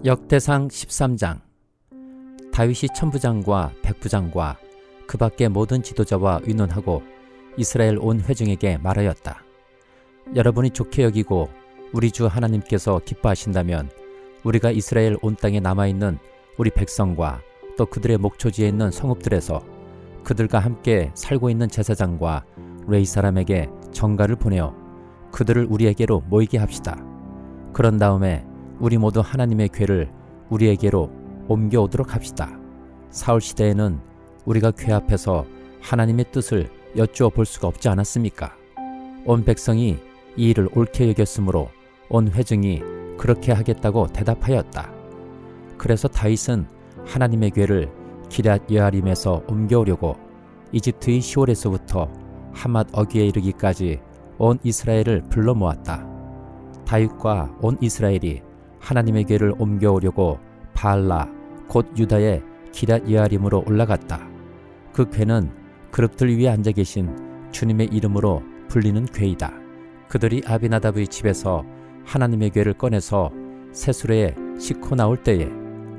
역대상 13장. 다윗이 천부장과 백부장과 그 밖의 모든 지도자와 의논하고 이스라엘 온 회중에게 말하였다. 여러분이 좋게 여기고 우리 주 하나님께서 기뻐하신다면 우리가 이스라엘 온 땅에 남아있는 우리 백성과 또 그들의 목초지에 있는 성읍들에서 그들과 함께 살고 있는 제사장과 레위 사람에게 전가를 보내어 그들을 우리에게로 모이게 합시다. 그런 다음에 우리 모두 하나님의 궤를 우리에게로 옮겨오도록 합시다. 사울 시대에는 우리가 궤 앞에서 하나님의 뜻을 여쭈어 볼 수가 없지 않았습니까? 온 백성이 이 일을 옳게 여겼으므로 온 회중이 그렇게 하겠다고 대답하였다. 그래서 다윗은 하나님의 궤를 기럇 여아림에서 옮겨오려고 이집트의 시올에서부터 하맛 어귀에 이르기까지 온 이스라엘을 불러 모았다. 다윗과 온 이스라엘이 하나님의 궤를 옮겨오려고 바알라 곧 유다의 기럇 여아림으로 올라갔다. 그 궤는 그룹들 위에 앉아 계신 주님의 이름으로 불리는 궤이다. 그들이 아비나답의 집에서 하나님의 궤를 꺼내서 새 수레에 싣고 나올 때에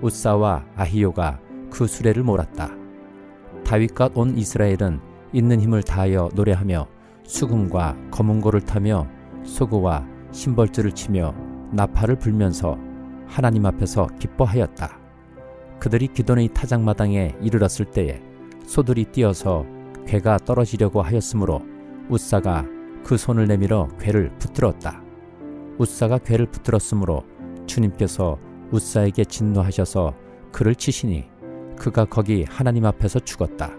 웃사와 아히요가 그 수레를 몰았다. 다윗과 온 이스라엘은 있는 힘을 다하여 노래하며 수금과 검은고를 타며 소고와 심벌주를 치며 나팔을 불면서 하나님 앞에서 기뻐하였다. 그들이 기돈의 타작마당에 이르렀을 때에 소들이 뛰어서 궤가 떨어지려고 하였으므로 웃사가 그 손을 내밀어 궤를 붙들었다. 웃사가 궤를 붙들었으므로 주님께서 웃사에게 진노하셔서 그를 치시니 그가 거기 하나님 앞에서 죽었다.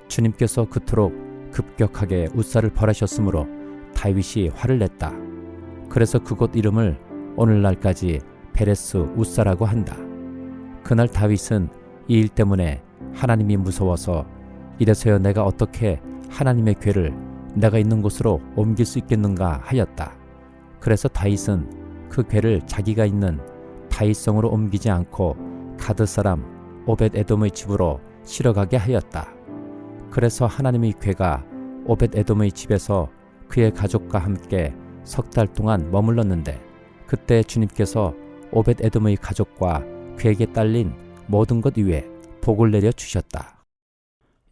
주님께서 그토록 급격하게 웃사를 벌하셨으므로 다윗이 화를 냈다. 그래서 그곳 이름을 오늘날까지 베레스 웃사라고 한다. 그날 다윗은 이 일 때문에 하나님이 무서워서 이래서야 내가 어떻게 하나님의 궤를 내가 있는 곳으로 옮길 수 있겠는가 하였다. 그래서 다윗은 그 궤를 자기가 있는 다윗성으로 옮기지 않고 가드 사람 오벳 에돔의 집으로 실어가게 하였다. 그래서 하나님의 궤가 오벳 에돔의 집에서 그의 가족과 함께 석 달 동안 머물렀는데 그때 주님께서 오벳 에돔의 가족과 그에게 딸린 모든 것 위에 복을 내려 주셨다.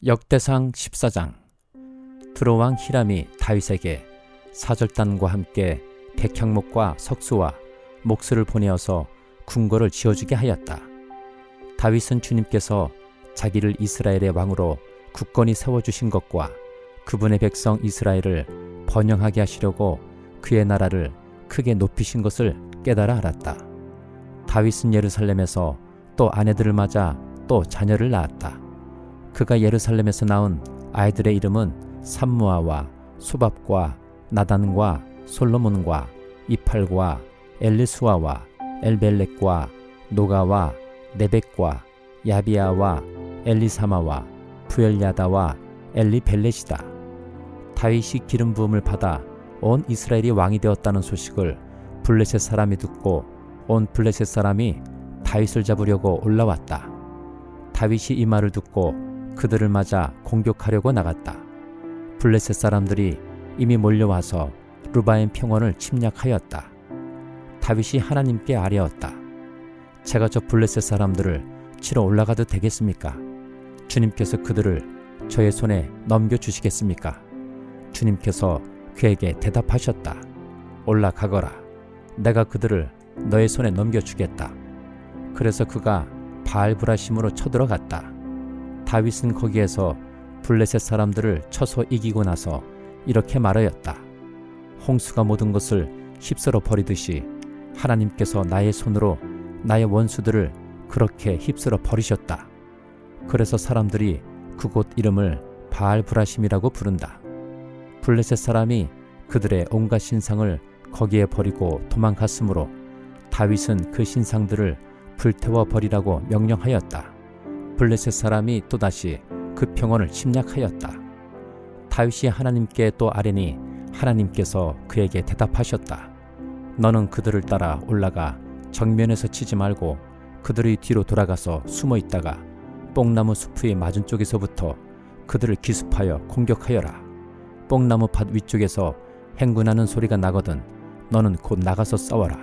역대상 14장. 드로왕 히람이 다윗에게 사절단과 함께 백향목과 석수와 목수를 보내어서 궁궐을 지어주게 하였다. 다윗은 주님께서 자기를 이스라엘의 왕으로 굳건히 세워주신 것과 그분의 백성 이스라엘을 번영하게 하시려고 그의 나라를 크게 높이신 것을 깨달아 알았다. 다윗은 예루살렘에서 또 아내들을 맞아 또 자녀를 낳았다. 그가 예루살렘에서 낳은 아이들의 이름은 삼무아와 수밥과 나단과 솔로몬과 이팔과 엘리수아와 엘벨렉과 노가와 네벡과 야비아와 엘리사마와 부엘야다와 엘리벨렛이다. 다윗이 기름 부음을 받아 온 이스라엘이 왕이 되었다는 소식을 블레셋 사람이 듣고 온 블레셋 사람이 다윗을 잡으려고 올라왔다. 다윗이 이 말을 듣고 그들을 맞아 공격하려고 나갔다. 블레셋 사람들이 이미 몰려와서 르바임 평원을 침략하였다. 다윗이 하나님께 아뢰었다. 제가 저 블레셋 사람들을 치러 올라가도 되겠습니까? 주님께서 그들을 저의 손에 넘겨주시겠습니까? 주님께서 그에게 대답하셨다. 올라가거라. 내가 그들을 너의 손에 넘겨주겠다. 그래서 그가 바알브라심으로 쳐들어갔다. 다윗은 거기에서 블레셋 사람들을 쳐서 이기고 나서 이렇게 말하였다. 홍수가 모든 것을 휩쓸어 버리듯이 하나님께서 나의 손으로 나의 원수들을 그렇게 휩쓸어 버리셨다. 그래서 사람들이 그곳 이름을 바알브라심이라고 부른다. 블레셋 사람이 그들의 온갖 신상을 거기에 버리고 도망갔으므로 다윗은 그 신상들을 불태워 버리라고 명령하였다. 블레셋 사람이 또다시 그 평원을 침략하였다. 다윗이 하나님께 또 아뢰니 하나님께서 그에게 대답하셨다. 너는 그들을 따라 올라가 정면에서 치지 말고 그들의 뒤로 돌아가서 숨어 있다가 뽕나무 숲의 맞은 쪽에서부터 그들을 기습하여 공격하여라. 뽕나무 밭 위쪽에서 행군하는 소리가 나거든 너는 곧 나가서 싸워라.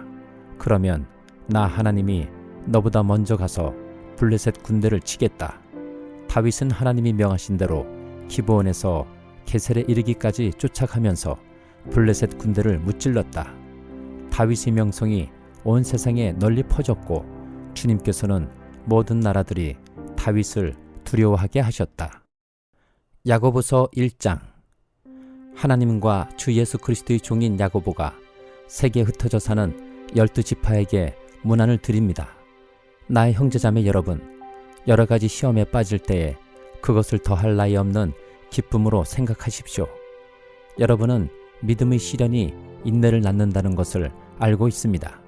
그러면 나 하나님이 너보다 먼저 가서 블레셋 군대를 치겠다. 다윗은 하나님이 명하신 대로 기브온에서 게셀에 이르기까지 쫓아가면서 블레셋 군대를 무찔렀다. 다윗의 명성이 온 세상에 널리 퍼졌고 주님께서는 모든 나라들이 다윗을 두려워하게 하셨다. 야고보서 1장. 하나님과 주 예수 그리스도의 종인 야고보가 세계에 흩어져 사는 12지파에게 문안을 드립니다. 나의 형제자매 여러분, 여러 가지 시험에 빠질 때에 그것을 더할 나위 없는 기쁨으로 생각하십시오. 여러분은 믿음의 시련이 인내를 낳는다는 것을 알고 있습니다.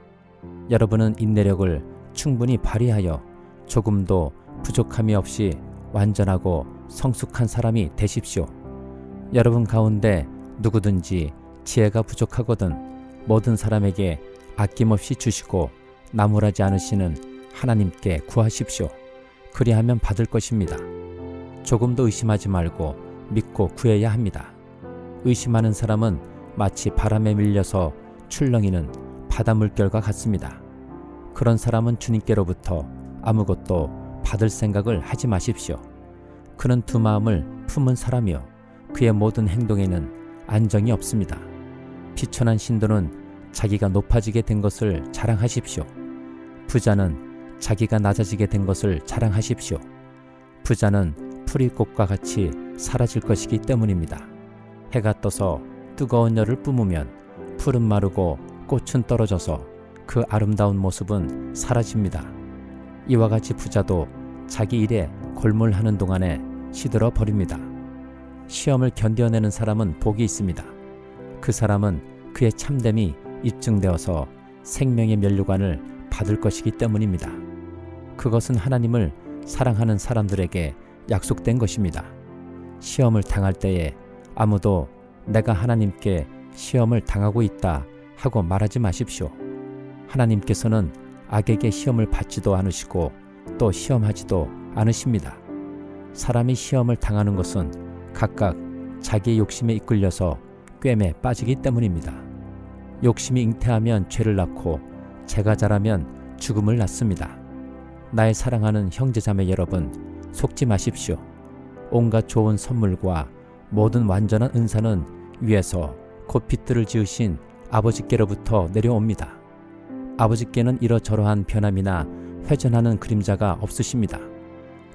여러분은 인내력을 충분히 발휘하여 조금도 부족함이 없이 완전하고 성숙한 사람이 되십시오. 여러분 가운데 누구든지 지혜가 부족하거든 모든 사람에게 아낌없이 주시고 나무라지 않으시는 하나님께 구하십시오. 그리하면 받을 것입니다. 조금도 의심하지 말고 믿고 구해야 합니다. 의심하는 사람은 마치 바람에 밀려서 출렁이는 바다 물결과 같습니다. 그런 사람은 주님께로부터 아무것도 받을 생각을 하지 마십시오. 그는 두 마음을 품은 사람이요 그의 모든 행동에는 안정이 없습니다. 비천한 신도는 자기가 높아지게 된 것을 자랑하십시오. 부자는 자기가 낮아지게 된 것을 자랑하십시오. 부자는 풀이 꽃과 같이 사라질 것이기 때문입니다. 해가 떠서 뜨거운 열을 뿜으면 풀은 마르고 꽃은 떨어져서 그 아름다운 모습은 사라집니다. 이와 같이 부자도 자기 일에 골몰하는 동안에 시들어 버립니다. 시험을 견뎌내는 사람은 복이 있습니다. 그 사람은 그의 참됨이 입증되어서 생명의 면류관을 받을 것이기 때문입니다. 그것은 하나님을 사랑하는 사람들에게 약속된 것입니다. 시험을 당할 때에 아무도 내가 하나님께 시험을 당하고 있다 하고 말하지 마십시오. 하나님께서는 악에게 시험을 받지도 않으시고 또 시험하지도 않으십니다. 사람이 시험을 당하는 것은 각각 자기의 욕심에 이끌려서 꿰매 빠지기 때문입니다. 욕심이 잉태하면 죄를 낳고 죄가 자라면 죽음을 낳습니다. 나의 사랑하는 형제자매 여러분, 속지 마십시오. 온갖 좋은 선물과 모든 완전한 은사는 위에서 곧 빛들을 지으신 아버지께로부터 내려옵니다. 아버지께는 이러저러한 변함이나 회전하는 그림자가 없으십니다.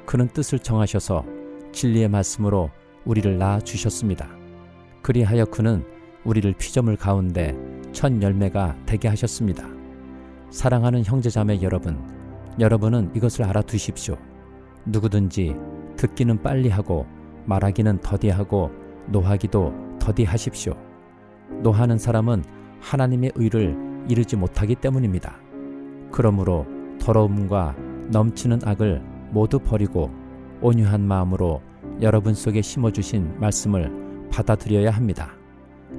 그는 뜻을 정하셔서 진리의 말씀으로 우리를 낳아주셨습니다. 그리하여 그는 우리를 피조물 가운데 첫 열매가 되게 하셨습니다. 사랑하는 형제자매 여러분, 여러분은 이것을 알아두십시오. 누구든지 듣기는 빨리 하고 말하기는 더디하고 노하기도 더디하십시오. 노하는 사람은 하나님의 의를 이루지 못하기 때문입니다. 그러므로 더러움과 넘치는 악을 모두 버리고 온유한 마음으로 여러분 속에 심어주신 말씀을 받아들여야 합니다.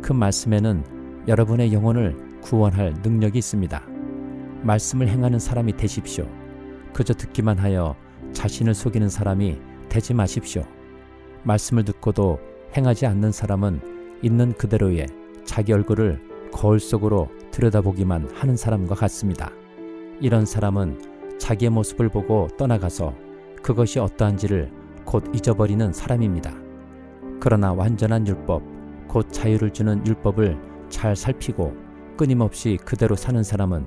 그 말씀에는 여러분의 영혼을 구원할 능력이 있습니다. 말씀을 행하는 사람이 되십시오. 그저 듣기만 하여 자신을 속이는 사람이 되지 마십시오. 말씀을 듣고도 행하지 않는 사람은 있는 그대로의 자기 얼굴을 거울 속으로 들여다보기만 하는 사람과 같습니다. 이런 사람은 자기의 모습을 보고 떠나가서 그것이 어떠한지를 곧 잊어버리는 사람입니다. 그러나 완전한 율법, 곧 자유를 주는 율법을 잘 살피고 끊임없이 그대로 사는 사람은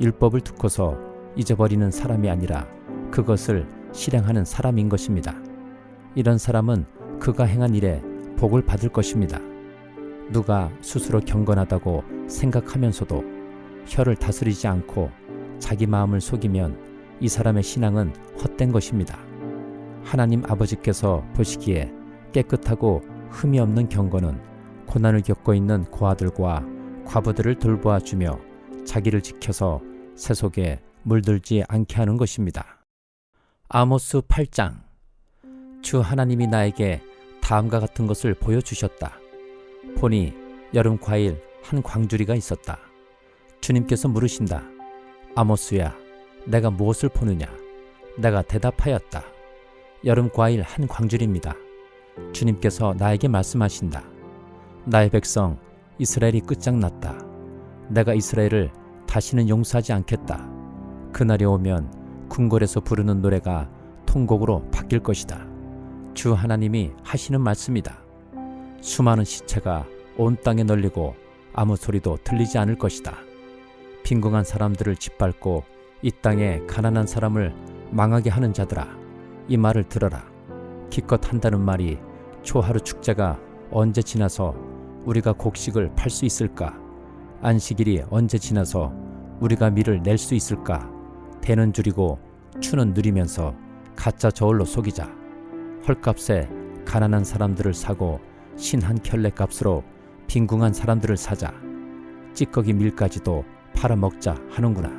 율법을 듣고서 잊어버리는 사람이 아니라 그것을 실행하는 사람인 것입니다. 이런 사람은 그가 행한 일에 복을 받을 것입니다. 누가 스스로 경건하다고 생각하면서도 혀를 다스리지 않고 자기 마음을 속이면 이 사람의 신앙은 헛된 것입니다. 하나님 아버지께서 보시기에 깨끗하고 흠이 없는 경건은 고난을 겪고 있는 고아들과 과부들을 돌보아 주며 자기를 지켜서 세속에 물들지 않게 하는 것입니다. 아모스 8장. 주 하나님이 나에게 다음과 같은 것을 보여주셨다. 보니 여름 과일 한 광주리가 있었다. 주님께서 물으신다. 아모스야, 내가 무엇을 보느냐? 내가 대답하였다. 여름 과일 한 광주리입니다. 주님께서 나에게 말씀하신다. 나의 백성 이스라엘이 끝장났다. 내가 이스라엘을 다시는 용서하지 않겠다. 그날이 오면 궁궐에서 부르는 노래가 통곡으로 바뀔 것이다. 주 하나님이 하시는 말씀이다. 수많은 시체가 온 땅에 널리고 아무 소리도 들리지 않을 것이다. 빈궁한 사람들을 짓밟고 이 땅에 가난한 사람을 망하게 하는 자들아, 이 말을 들어라. 기껏 한다는 말이 초하루 축제가 언제 지나서 우리가 곡식을 팔 수 있을까? 안식일이 언제 지나서 우리가 밀을 낼 수 있을까? 대는 줄이고 추는 누리면서 가짜 저울로 속이자. 헐값에 가난한 사람들을 사고 신한 켤레 값으로 빈궁한 사람들을 사자. 찌꺼기 밀까지도 팔아먹자 하는구나.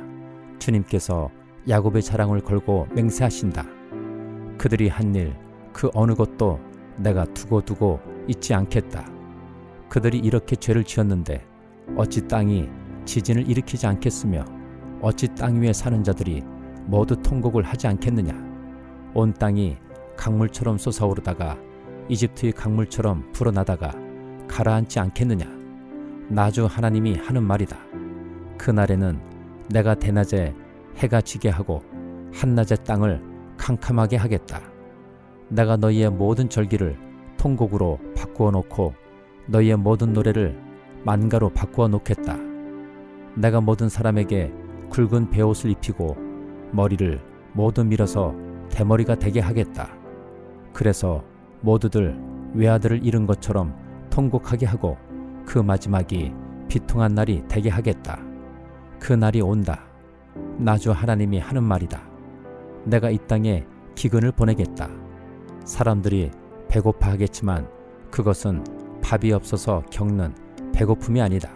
주님께서 야곱의 자랑을 걸고 맹세하신다. 그들이 한 일 그 어느 것도 내가 두고 잊지 않겠다. 그들이 이렇게 죄를 지었는데 어찌 땅이 지진을 일으키지 않겠으며 어찌 땅 위에 사는 자들이 모두 통곡을 하지 않겠느냐. 온 땅이 강물처럼 솟아오르다가 이집트의 강물처럼 불어나다가 가라앉지 않겠느냐. 나주 하나님이 하는 말이다. 그날에는 내가 대낮에 해가 지게 하고 한낮에 땅을 캄캄하게 하겠다. 내가 너희의 모든 절기를 통곡으로 바꾸어 놓고 너희의 모든 노래를 만가로 바꾸어 놓겠다. 내가 모든 사람에게 굵은 베옷을 입히고 머리를 모두 밀어서 대머리가 되게 하겠다. 그래서 모두들 외아들을 잃은 것처럼 통곡하게 하고 그 마지막이 비통한 날이 되게 하겠다. 그 날이 온다. 나주 하나님이 하는 말이다. 내가 이 땅에 기근을 보내겠다. 사람들이 배고파 하겠지만 그것은 밥이 없어서 겪는 배고픔이 아니다.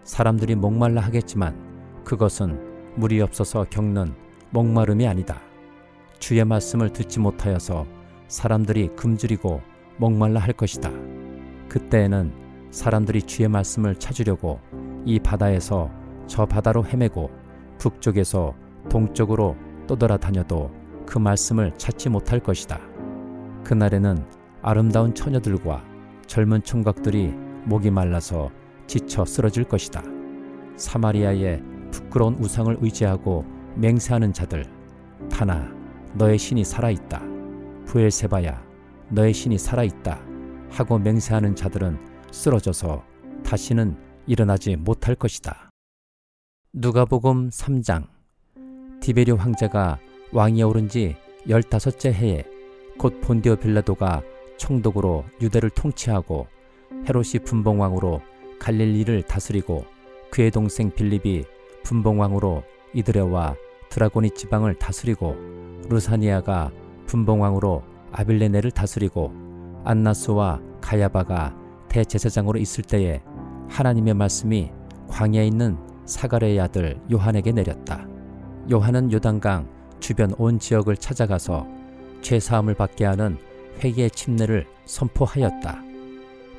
사람들이 목말라 하겠지만 그것은 물이 없어서 겪는 목마름이 아니다. 주의 말씀을 듣지 못하여서 사람들이 굶주리고 목말라 할 것이다. 그때에는 사람들이 주의 말씀을 찾으려고 이 바다에서 저 바다로 헤매고 북쪽에서 동쪽으로 떠돌아다녀도 그 말씀을 찾지 못할 것이다. 그날에는 아름다운 처녀들과 젊은 총각들이 목이 말라서 지쳐 쓰러질 것이다. 사마리아의 부끄러운 우상을 의지하고 맹세하는 자들, 다나 너의 신이 살아있다. 브엘세바야 너의 신이 살아있다 하고 맹세하는 자들은 쓰러져서 다시는 일어나지 못할 것이다. 누가복음 3장. 디베rio 황제가 왕위에 오른 지 15째 해에 곧 본디오 빌라도가 총독으로 유대를 통치하고 헤롯이 분봉왕으로 갈릴리를 다스리고 그의 동생 빌립이 분봉왕으로 이드레와 드라고니 지방을 다스리고 루사니아가 분봉왕으로 아빌레네를 다스리고 안나스와 가야바가 대제사장으로 있을 때에 하나님의 말씀이 광야에 있는 사가랴의 아들 요한에게 내렸다. 요한은 요단강 주변 온 지역을 찾아가서 죄사함을 받게 하는 회개의 침례를 선포하였다.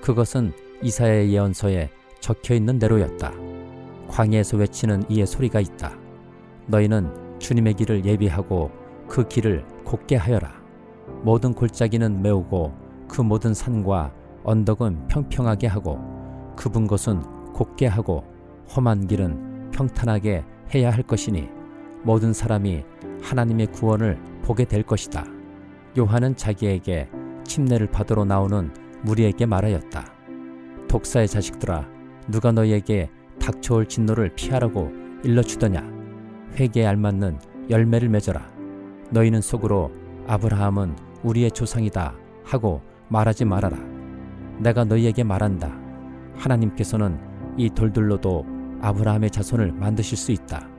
그것은 이사야의 예언서에 적혀있는 대로였다. 광야에서 외치는 이의 소리가 있다. 너희는 주님의 길을 예비하고 그 길을 곧게 하여라. 모든 골짜기는 메우고 그 모든 산과 언덕은 평평하게 하고 굽은 곳은 곧게 하고 험한 길은 평탄하게 해야 할 것이니 모든 사람이 하나님의 구원을 보게 될 것이다. 요한은 자기에게 침례를 받으러 나오는 무리에게 말하였다. 독사의 자식들아, 누가 너희에게 닥쳐올 진노를 피하라고 일러주더냐. 회개에 알맞는 열매를 맺어라. 너희는 속으로 아브라함은 우리의 조상이다 하고 말하지 말아라. 내가 너희에게 말한다. 하나님께서는 이 돌들로도 아브라함의 자손을 만드실 수 있다.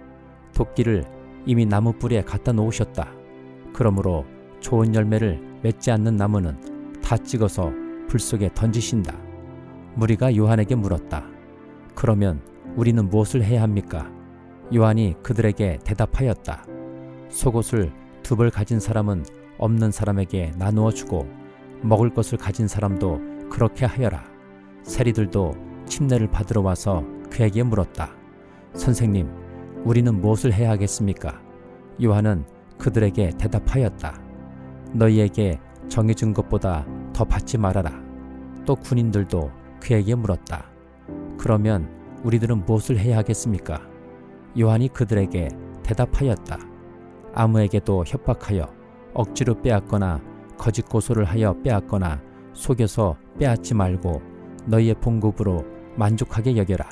도끼를 이미 나무 뿌리에 갖다 놓으셨다. 그러므로 좋은 열매를 맺지 않는 나무는 다 찍어서 불 속에 던지신다. 무리가 요한에게 물었다. 그러면 우리는 무엇을 해야 합니까? 요한이 그들에게 대답하였다. 속옷을 2벌 가진 사람은 없는 사람에게 나누어 주고 먹을 것을 가진 사람도 그렇게 하여라. 세리들도 침례를 받으러 와서 그에게 물었다. 선생님, 우리는 무엇을 해야 하겠습니까? 요한은 그들에게 대답하였다. 너희에게 정해준 것보다 더 받지 말아라. 또 군인들도 그에게 물었다. 그러면 우리들은 무엇을 해야 하겠습니까? 요한이 그들에게 대답하였다. 아무에게도 협박하여 억지로 빼앗거나 거짓 고소를 하여 빼앗거나 속여서 빼앗지 말고 너희의 봉급으로 만족하게 여겨라.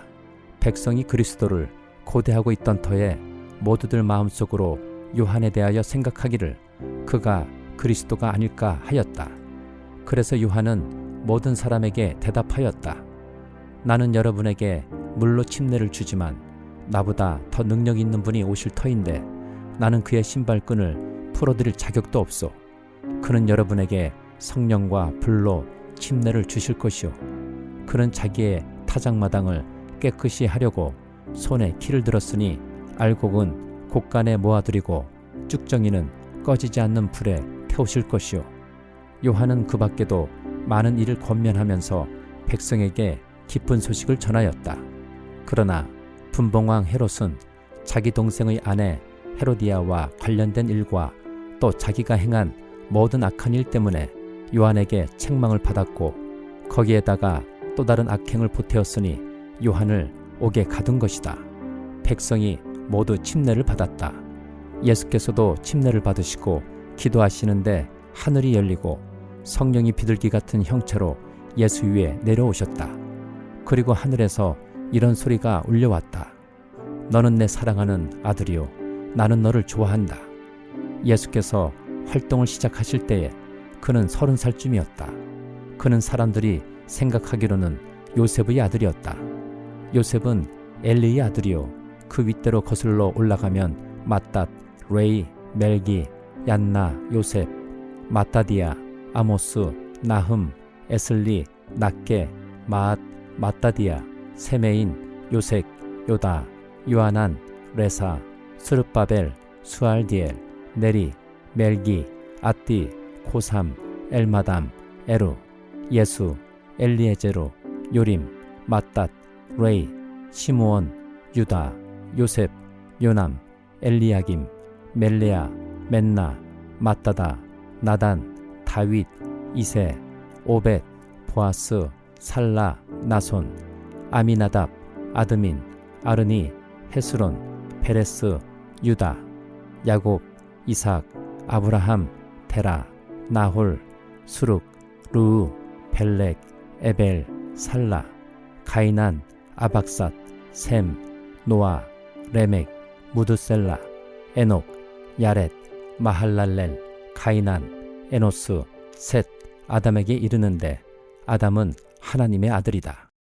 백성이 그리스도를 고대하고 있던 터에 모두들 마음속으로 요한에 대하여 생각하기를 그가 그리스도가 아닐까 하였다. 그래서 요한은 모든 사람에게 대답하였다. 나는 여러분에게 물로 침례를 주지만 나보다 더 능력 있는 분이 오실 터인데 나는 그의 신발끈을 풀어드릴 자격도 없소. 그는 여러분에게 성령과 불로 침례를 주실 것이요. 그는 자기의 타작마당을 깨끗이 하려고 손에 키를 들었으니 알곡은 곡간에 모아두리고 쭉정이는 꺼지지 않는 불에 태우실 것이요. 요한은 그 밖에도 많은 일을 권면하면서 백성에게 기쁜 소식을 전하였다. 그러나 분봉왕 헤롯은 자기 동생의 아내 헤로디아와 관련된 일과 또 자기가 행한 모든 악한 일 때문에 요한에게 책망을 받았고 거기에다가 또 다른 악행을 보태었으니 요한을 옥에 가둔 것이다. 백성이 모두 침례를 받았다. 예수께서도 침례를 받으시고 기도하시는데 하늘이 열리고 성령이 비둘기 같은 형체로 예수 위에 내려오셨다. 그리고 하늘에서 이런 소리가 울려왔다. 너는 내 사랑하는 아들이요 나는 너를 좋아한다. 예수께서 활동을 시작하실 때에 그는 30살쯤이었다. 그는 사람들이 생각하기로는 요셉의 아들이었다. 요셉은 엘리의 아들이요 그 윗대로 거슬러 올라가면 맏닷, 레이, 멜기, 얀나, 요셉, 마따디아, 아모스, 나흠, 에슬리, 낫게, 마앗, 마따디아, 세메인, 요색, 요다, 요하난, 레사, 스룹바벨, 수알디엘, 네리, 멜기, 아띠, 고삼, 엘마담, 에루, 예수, 엘리에제루, 요림, 맏닷, 레이, 시므온, 유다, 요셉, 요남, 엘리야김, 멜레아, 맨나, 맏다다, 나단, 다윗, 이세, 오벳, 보아스, 살라, 나손, 아미나답, 아드민, 아르니, 헤스론, 페레스, 유다, 야곱, 이삭, 아브라함, 테라, 나홀, 수룩, 르우, 벨렉, 에벨, 살라, 가이난, 아박삿, 셈, 노아, 레멕, 무드셀라, 에녹, 야렛, 마할랄렐, 가이난, 에노스, 셋, 아담에게 이르는데 아담은 하나님의 아들이다.